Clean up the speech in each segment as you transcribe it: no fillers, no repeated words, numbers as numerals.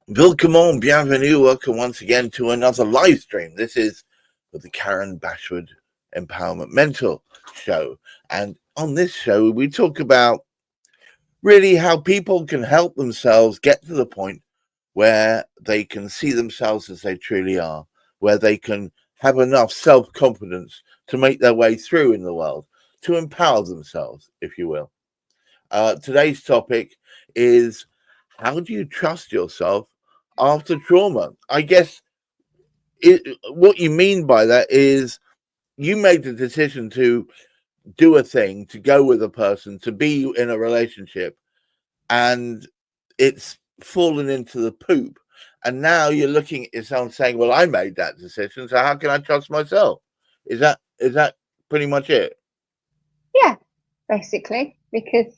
Welcome, bienvenue, welcome once again to another live stream. This is the Karen Bashford Empowerment Mentor Show. And on this show, we talk about really how people can help themselves get to the point where they can see themselves as they truly are, where they can have enough self-confidence to make their way through in the world, to empower themselves, if you will. Today's topic is, how do you trust yourself after trauma? I guess what you mean by that is you made the decision to do a thing, to go with a person, to be in a relationship, and it's fallen into the poop. And now you're looking at yourself saying, well, I made that decision, so how can I trust myself? Is that pretty much it? Yeah, basically, because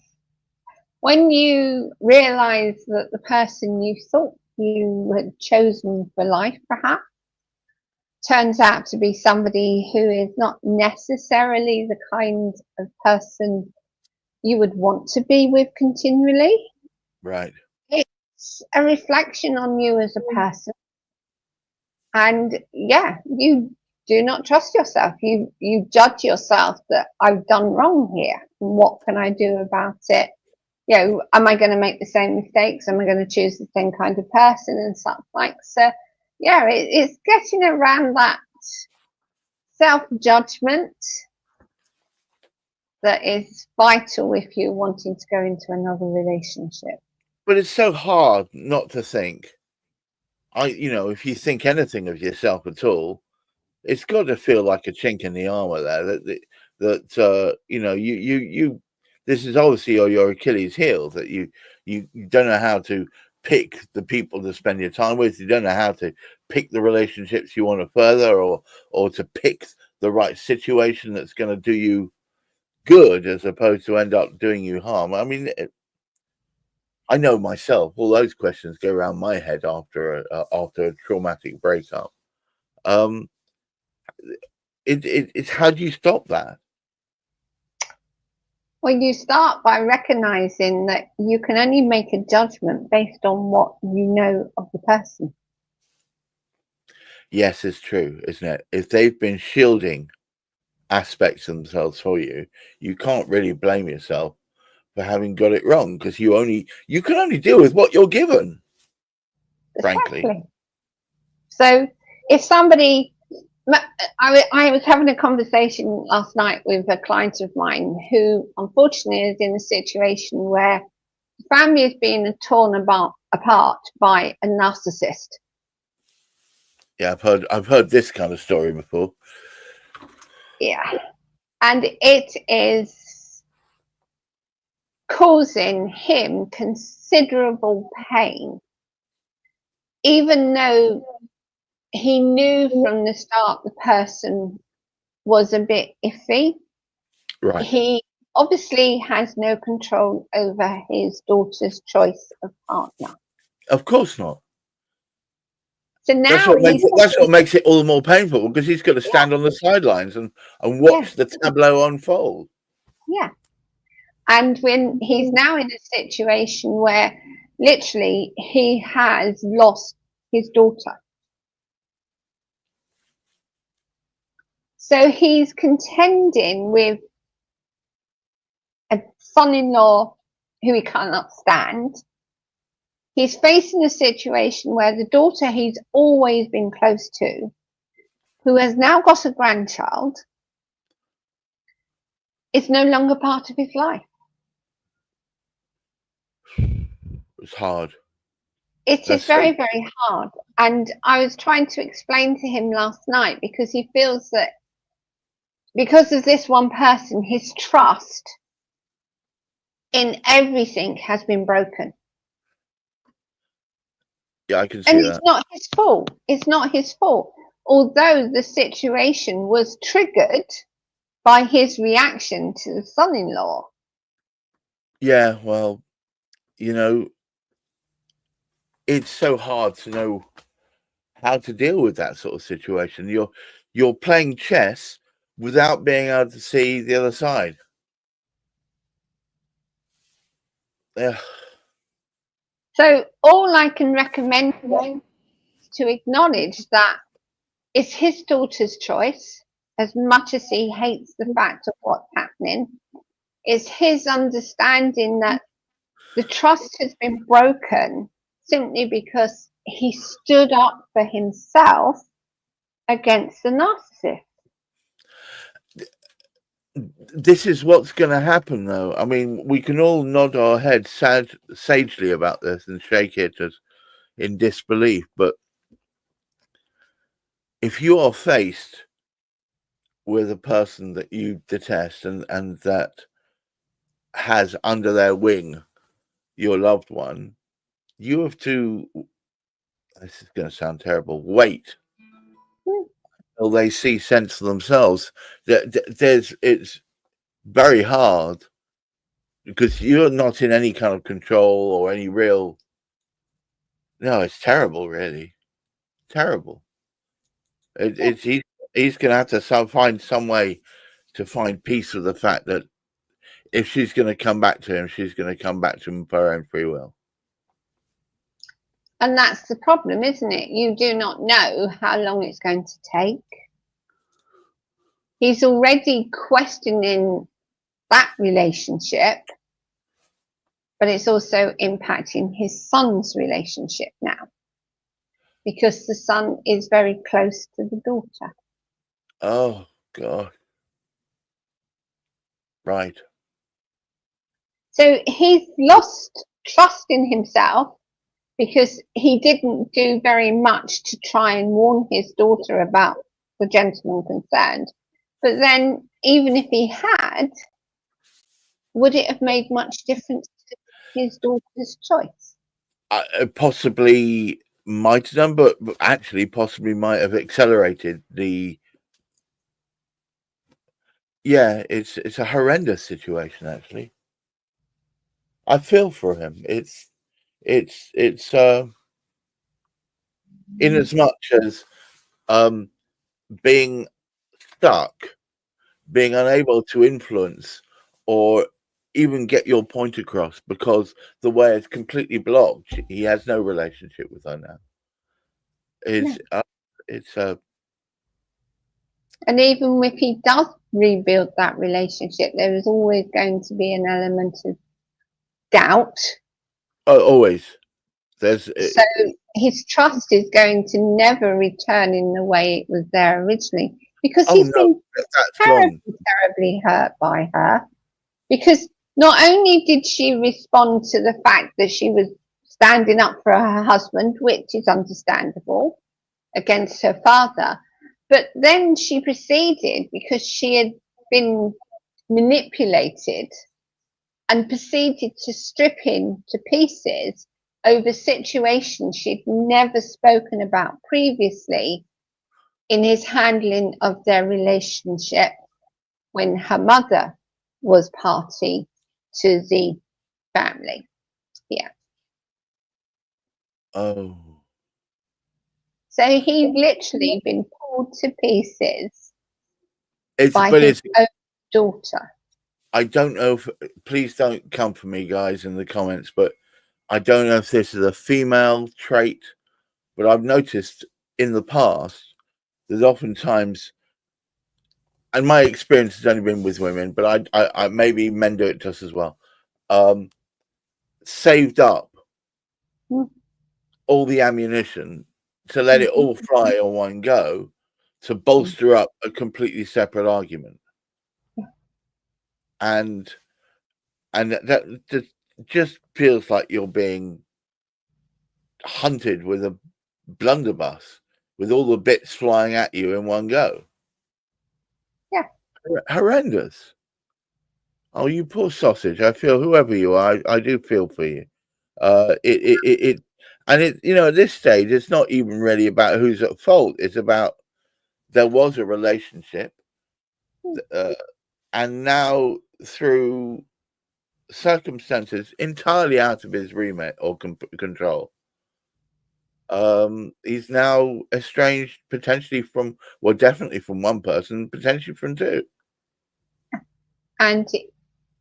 when you realize that the person you thought you had chosen for life perhaps turns out to be somebody who is not necessarily the kind of person you would want to be with continually, Right. it's a reflection on you as a person. And yeah, you do not trust yourself. You judge yourself that I've done wrong here. What can I do about it? Am I going to make the same mistakes? Am I going to choose the same kind of person and such like? So, yeah, it's getting around that self-judgment that is vital if you're wanting to go into another relationship. But it's so hard not to think. If you think anything of yourself at all, it's got to feel like a chink in the armor there. You. This is obviously your Achilles heel, that you don't know how to pick the people to spend your time with. You don't know how to pick the relationships you want to further, or to pick the right situation that's going to do you good as opposed to end up doing you harm. I mean, I know myself. All those questions go around my head after a traumatic breakup. Um, it's how do you stop that? Well, you start by recognizing that you can only make a judgment based on what you know of the person. Yes, it's true, isn't it? If they've been shielding aspects of themselves for you, you can't really blame yourself for having got it wrong, because you can only deal with what you're given, frankly. Exactly. So if somebody, I was having a conversation last night with a client of mine who unfortunately is in a situation where the family is being torn apart by a narcissist. Yeah, I've heard this kind of story before. Yeah. And it is causing him considerable pain, even though he knew from the start the person was a bit iffy. Right. He obviously has no control over his daughter's choice of partner. Of course not. So now That's what makes it all the more painful, because he's got to stand on the sidelines and watch the tableau unfold. Yeah. And when he's now in a situation where literally he has lost his daughter. So he's contending with a son-in-law who he cannot stand. He's facing a situation where the daughter he's always been close to, who has now got a grandchild, is no longer part of his life. It's hard. It is very, very hard. And I was trying to explain to him last night, because he feels that because of this one person, his trust in everything has been broken. Yeah, I can see that. And it's not his fault. It's not his fault. Although the situation was triggered by his reaction to the son-in-law. Yeah, well, it's so hard to know how to deal with that sort of situation. You're playing chess without being able to see the other side. Yeah. So all I can recommend is to acknowledge that it's his daughter's choice, as much as he hates the fact of what's happening. It's his understanding that the trust has been broken simply because he stood up for himself against the narcissist. This is what's going to happen, though. I mean, we can all nod our heads sagely about this and shake it as in disbelief, but if you are faced with a person that you detest and that has under their wing your loved one, you have to, this is going to sound terrible, wait until they see sense for themselves. It's very hard because you're not in any kind of control or any real. No, it's terrible, really terrible. He's going to have to find some way to find peace with the fact that if she's going to come back to him, she's going to come back to him for her own free will. And that's the problem, isn't it? You do not know how long it's going to take. He's already questioning that relationship, but it's also impacting his son's relationship now, because the son is very close to the daughter. Oh, God. Right. So he's lost trust in himself because he didn't do very much to try and warn his daughter about the gentleman concerned. But then, even if he had, would it have made much difference to his daughter's choice? Possibly might have done, but actually possibly might have accelerated the. Yeah, it's a horrendous situation. Actually, I feel for him. It's in as much as being stuck, being unable to influence or even get your point across because the way it's completely blocked. He has no relationship with her now. It's And even if he does rebuild that relationship, there is always going to be an element of doubt. always. So his trust is going to never return in the way it was there originally, because he's been terribly hurt by her. Because not only did she respond to the fact that she was standing up for her husband, which is understandable, against her father, but then she proceeded, because she had been manipulated, and proceeded to strip him to pieces over situations she'd never spoken about previously in his handling of their relationship when her mother was party to the family. Yeah. Oh. So he's literally been pulled to pieces by his own daughter. I don't know if, please don't come for me, guys, in the comments, but I don't know if this is a female trait, but I've noticed in the past there's oftentimes, and my experience has only been with women, but I maybe men do it to us as well. Saved up all the ammunition to let it all fly on one go to bolster up a completely separate argument. And that just feels like you're being hunted with a blunderbuss with all the bits flying at you in one go. Yeah. Horrendous. Oh, you poor sausage. I feel, whoever you are, I do feel for you. And at this stage, it's not even really about who's at fault. It's about there was a relationship, and now through circumstances entirely out of his remit or control, he's now estranged, potentially from, well, definitely from one person, potentially from two. And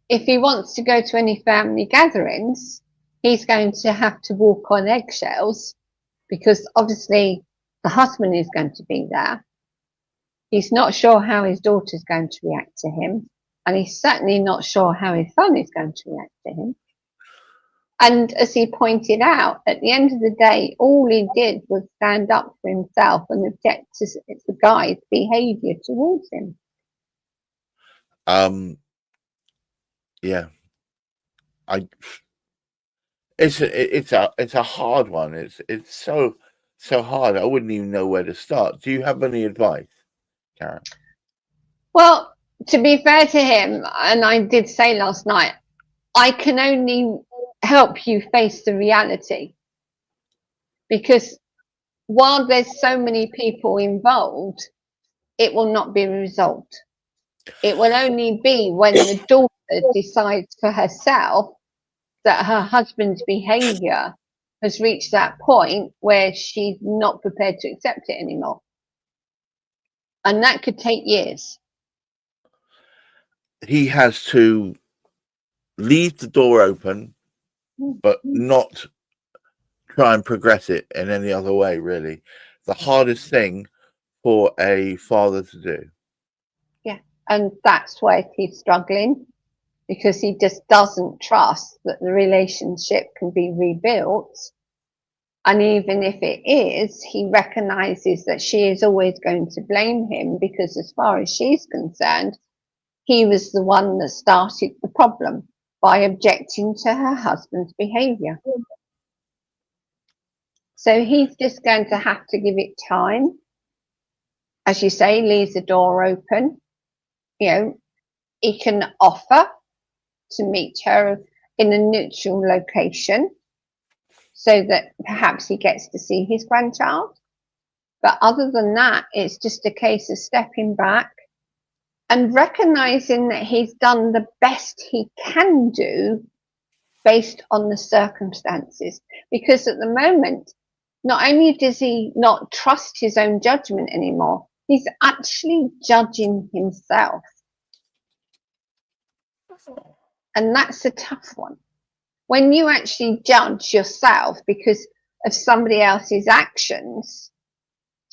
if he wants to go to any family gatherings, he's going to have to walk on eggshells, because obviously the husband is going to be there. He's not sure how his daughter's going to react to him, and he's certainly not sure how his son is going to react to him. And as he pointed out, at the end of the day, all he did was stand up for himself and object to the guy's behaviour towards him. Yeah, it's a hard one. It's so hard. I wouldn't even know where to start. Do you have any advice, Karen? Well, to be fair to him, and I did say last night, I can only help you face the reality, because while there's so many people involved, it will not be resolved. It will only be when the daughter decides for herself that her husband's behaviour has reached that point where she's not prepared to accept it anymore. And that could take years. He has to leave the door open, but not try and progress it in any other way, really. The hardest thing for a father to do. Yeah, and that's why he's struggling, because he just doesn't trust that the relationship can be rebuilt. And even if it is, he recognises that she is always going to blame him, because as far as she's concerned, he was the one that started the problem by objecting to her husband's behaviour. So he's just going to have to give it time. As you say, leave the door open. You know, he can offer to meet her in a neutral location so that perhaps he gets to see his grandchild. But other than that, it's just a case of stepping back and recognising that he's done the best he can do based on the circumstances. Because at the moment, not only does he not trust his own judgment anymore, he's actually judging himself. And that's a tough one. When you actually judge yourself because of somebody else's actions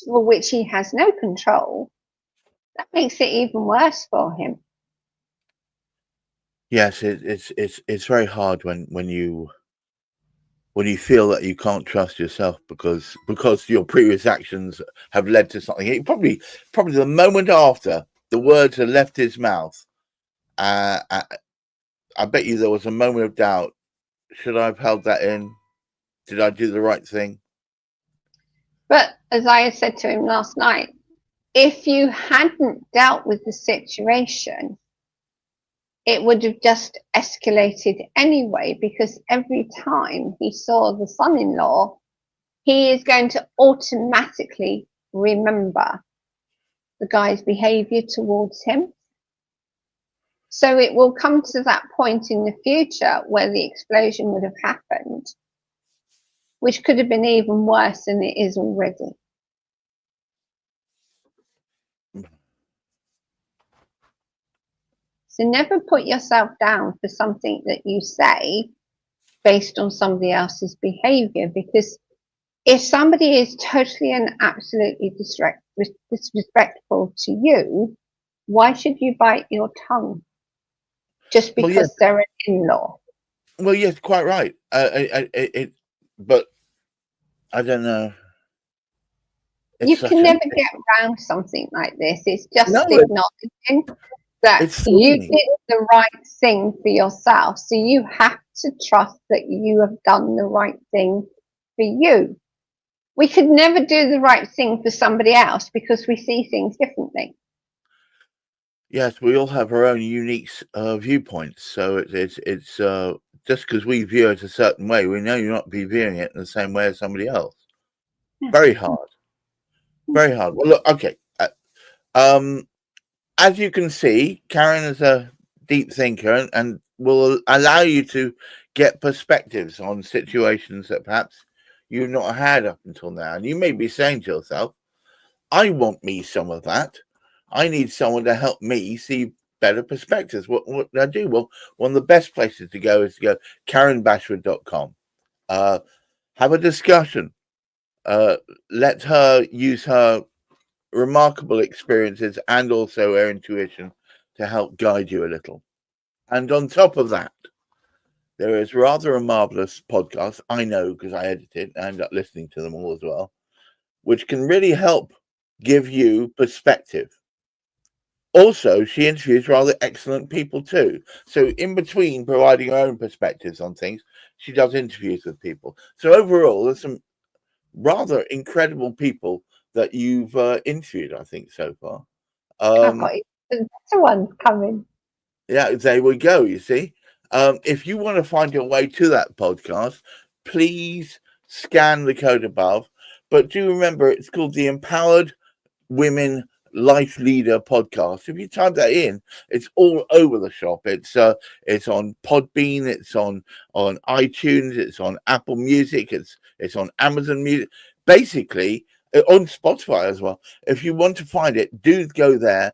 for which he has no control, that makes it even worse for him. Yes, it's very hard when you feel that you can't trust yourself because your previous actions have led to something. It probably the moment after the words had left his mouth, I bet you there was a moment of doubt. Should I have held that in? Did I do the right thing? But as I said to him last night, if you hadn't dealt with the situation, it would have just escalated anyway, because every time he saw the son-in-law, he is going to automatically remember the guy's behaviour towards him. So it will come to that point in the future where the explosion would have happened, which could have been even worse than it is already. So never put yourself down for something that you say based on somebody else's behaviour, because if somebody is totally and absolutely disrespectful to you, why should you bite your tongue just because they're an in-law? Well, yes, quite right. But I don't know. You can never get around something like this. It's just acknowledging that you did the right thing for yourself. So you have to trust that you have done the right thing for you. We could never do the right thing for somebody else because we see things differently. Yes, we all have our own unique viewpoints. So it's just because we view it a certain way, we know you're not be viewing it in the same way as somebody else. Yeah. Very hard. Very hard. Well, look, okay. As you can see, Karen is a deep thinker and will allow you to get perspectives on situations that perhaps you've not had up until now. And you may be saying to yourself, I want me some of that. I need someone to help me see better perspectives. What did I do? Well, one of the best places to go is to go KarenBashford.com. Have a discussion. Let her use her remarkable experiences and also her intuition to help guide you a little. And on top of that, there is rather a marvelous podcast. I know because I edit it. I end up listening to them all as well, which can really help give you perspective. Also, she interviews rather excellent people too. So, in between providing her own perspectives on things, she does interviews with people. So, overall, there's some rather incredible people that you've interviewed, I think, so far. I've got even better ones coming. Yeah, there we go. You see, if you want to find your way to that podcast, please scan the code above. But do remember, it's called the Empowered Women Life Leader Podcast. If you type that in, it's all over the shop. It's on Podbean, it's on iTunes, it's on Apple Music, it's on Amazon Music, basically on Spotify as well. If you want to find it, do go there.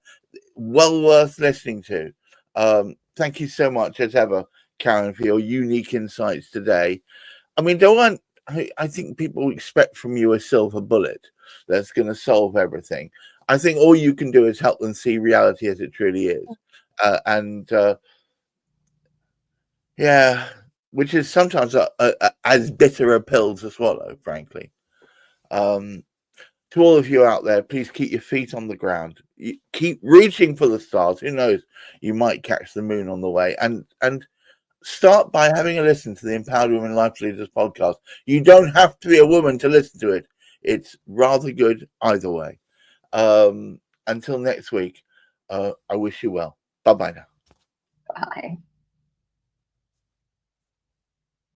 Well worth listening to. Thank you so much as ever, Karen, for your unique insights today. I mean, I think people expect from you a silver bullet that's going to solve everything. I think all you can do is help them see reality as it truly is. Yeah, which is sometimes as bitter a pill to swallow, frankly. To all of you out there, please keep your feet on the ground. Keep reaching for the stars. Who knows? You might catch the moon on the way. And start by having a listen to the Empowered Women Life Leaders podcast. You don't have to be a woman to listen to it. It's rather good either way. Until next week, I wish you well. Bye-bye now. Bye.